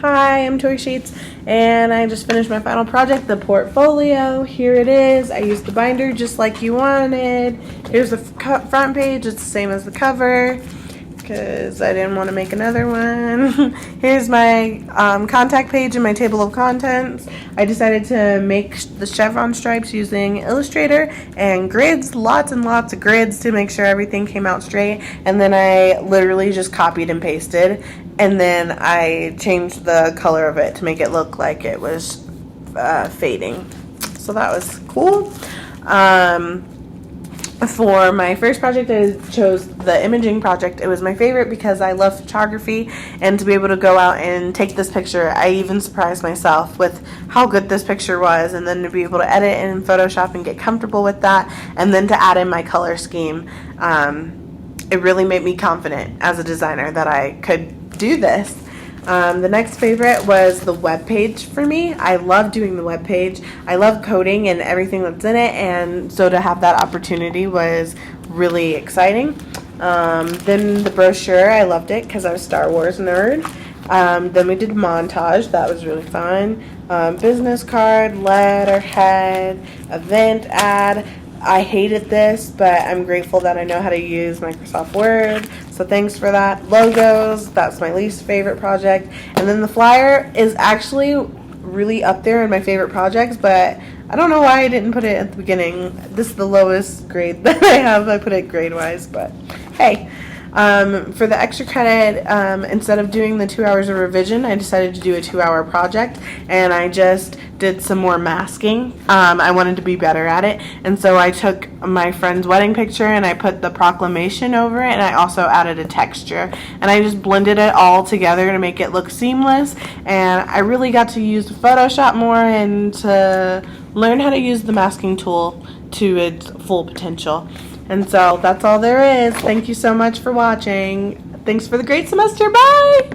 Hi, I'm Tori Sheets, and I just finished my final project, the portfolio. Here it is. I used the binder just like you wanted. Here's the front page. It's the same as the cover because I didn't want to make another one. Here's my contact page and my table of contents. I decided to make the chevron stripes using Illustrator and grids, lots and lots of grids to make sure everything came out straight. And then I literally just copied and pasted, and then I changed the color of it to make it look like it was fading. So that was cool. For my first project, I chose the imaging project. It was my favorite because I love photography, and to be able to go out and take this picture, I even surprised myself with how good this picture was, and then to be able to edit in Photoshop and get comfortable with that, and then to add in my color scheme. It really made me confident as a designer that I could do this. The next favorite was the web page for me. I love doing the web page. I love coding and everything that's in it, and so to have that opportunity was really exciting. Then the brochure, I loved it because I was a Star Wars nerd. Then we did montage. That was really fun. Business card, letterhead, event ad. I hated this, but I'm grateful that I know how to use Microsoft Word, so thanks for that. Logos, that's my least favorite project. And then the flyer is actually really up there in my favorite projects, but I don't know why I didn't put it at the beginning. This is the lowest grade that I have. I put it grade-wise, but hey. For the extra credit, instead of doing the 2 hours of revision, I decided to do a 2-hour project, and I just did some more masking. I wanted to be better at it, and so I took my friend's wedding picture and I put the proclamation over it, and I also added a texture, and I just blended it all together to make it look seamless. And I really got to use Photoshop more and to learn how to use the masking tool to its full potential. And so that's all there is. Thank you so much for watching. Thanks for the great semester. Bye!